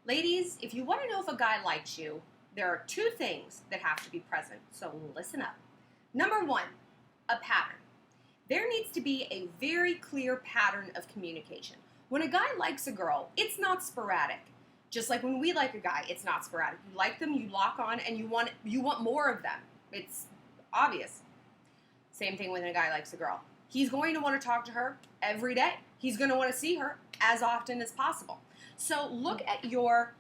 Ladies, if you want to know if a guy likes you, there are two things that have to be present, so listen up. Number one, a pattern. There needs to be a very clear pattern of communication. When a guy likes a girl, it's not sporadic. Just like when we like a guy, it's not sporadic. You like them, you lock on, and you want more of them. It's obvious. Same thing when a guy likes a girl. He's going to want to talk to her every day. He's going to want to see her as often as possible. So look at your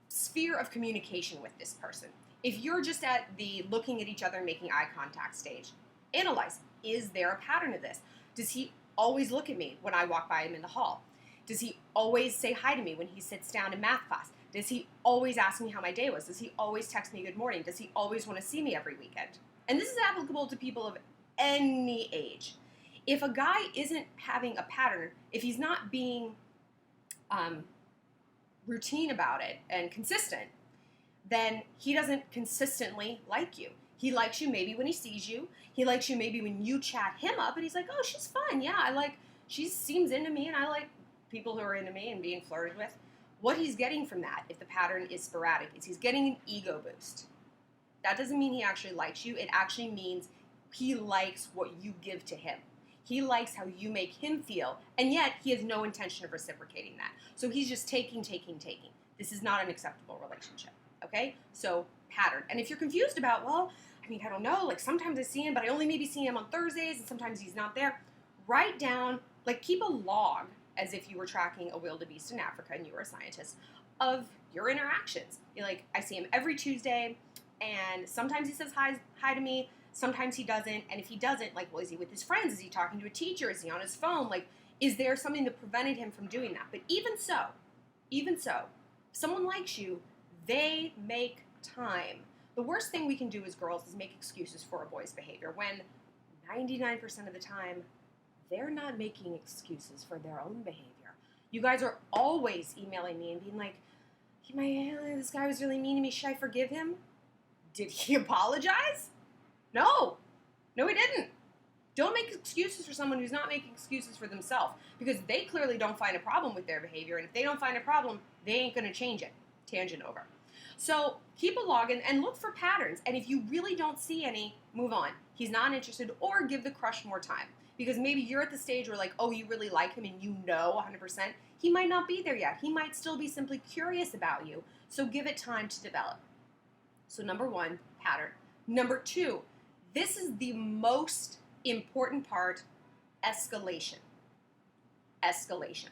sphere of communication with this person. If you're just at the looking at each other and making eye contact stage, analyze, is there a pattern of this? Does he always look at me when I walk by him in the hall? Does he always say hi to me when he sits down in math class? Does he always ask me how my day was? Does he always text me good morning? Does he always want to see me every weekend? And this is applicable to people of any age. If a guy isn't having a pattern, if he's not being routine about it and consistent, then he doesn't consistently like you. He likes you maybe when he sees you. He likes you maybe when you chat him up and he's like, oh, she's fun. Yeah, she seems into me and I like people who are into me and being flirted with. What he's getting from that, if the pattern is sporadic, is he's getting an ego boost. That doesn't mean he actually likes you. It actually means he likes what you give to him. He likes how you make him feel, and yet he has no intention of reciprocating that. So he's just taking. This is not an acceptable relationship, okay? So pattern. And if you're confused about, well, I don't know, sometimes I see him, but I only maybe see him on Thursdays, and sometimes he's not there, write down, keep a log, as if you were tracking a wildebeest in Africa and you were a scientist, of your interactions. You're like, I see him every Tuesday, and sometimes he says hi to me, sometimes he doesn't, and if he doesn't, well, is he with his friends? Is he talking to a teacher? Is he on his phone? Is there something that prevented him from doing that? But even so, if someone likes you, they make time. The worst thing we can do as girls is make excuses for a boy's behavior when 99% of the time, they're not making excuses for their own behavior. You guys are always emailing me and being like, this guy was really mean to me. Should I forgive him? Did he apologize? No, he didn't. Don't make excuses for someone who's not making excuses for themselves, because they clearly don't find a problem with their behavior, and if they don't find a problem, they ain't going to change it. Tangent over. So keep a log and look for patterns, and if you really don't see any, move on. He's not interested, or give the crush more time, because maybe you're at the stage where you really like him and you know 100%, he might not be there yet. He might still be simply curious about you, so give it time to develop. So number one, pattern. Number two, this is the most important part, escalation. Escalation.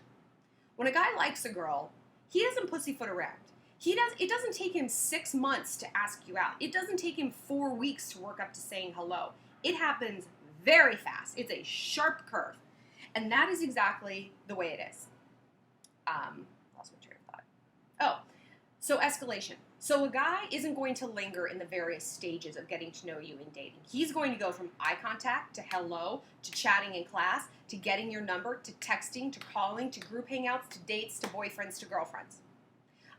When a guy likes a girl, he doesn't pussyfoot around. It doesn't take him 6 months to ask you out. It doesn't take him 4 weeks to work up to saying hello. It happens very fast. It's a sharp curve. And that is exactly the way it is. Lost my train of thought. Oh, so escalation. So a guy isn't going to linger in the various stages of getting to know you and dating. He's going to go from eye contact to hello, to chatting in class, to getting your number, to texting, to calling, to group hangouts, to dates, to boyfriends, to girlfriends.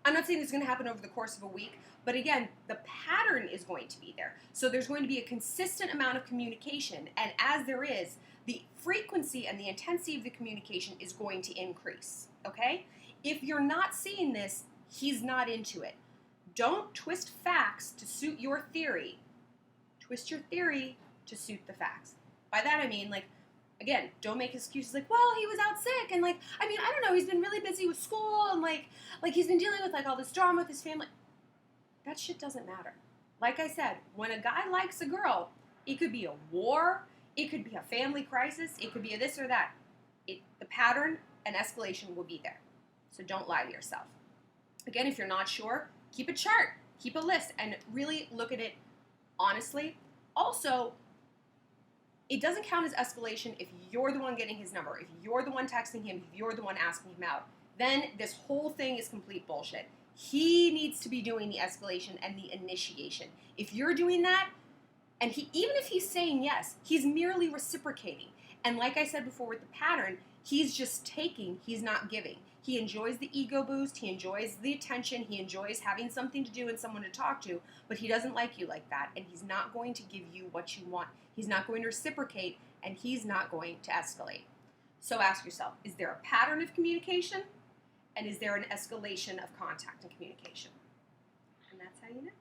I'm not saying this is going to happen over the course of a week, but again, the pattern is going to be there. So there's going to be a consistent amount of communication, and as there is, the frequency and the intensity of the communication is going to increase, okay? If you're not seeing this, he's not into it. Don't twist facts to suit your theory. Twist your theory to suit the facts. By that I mean, again, don't make excuses well, he was out sick, and I don't know, he's been really busy with school, and he's been dealing with all this drama with his family. That shit doesn't matter. Like I said, when a guy likes a girl, it could be a war, it could be a family crisis, it could be a this or that. The pattern and escalation will be there. So don't lie to yourself. Again, if you're not sure, keep a chart, keep a list, and really look at it honestly. Also, it doesn't count as escalation if you're the one getting his number, if you're the one texting him, if you're the one asking him out. Then this whole thing is complete bullshit. He needs to be doing the escalation and the initiation. If you're doing that, and even if he's saying yes, he's merely reciprocating. And like I said before with the pattern, he's just taking, he's not giving. He enjoys the ego boost, he enjoys the attention, he enjoys having something to do and someone to talk to, but he doesn't like you like that, and he's not going to give you what you want. He's not going to reciprocate, and he's not going to escalate. So ask yourself, is there a pattern of communication? And is there an escalation of contact and communication? And that's how you know.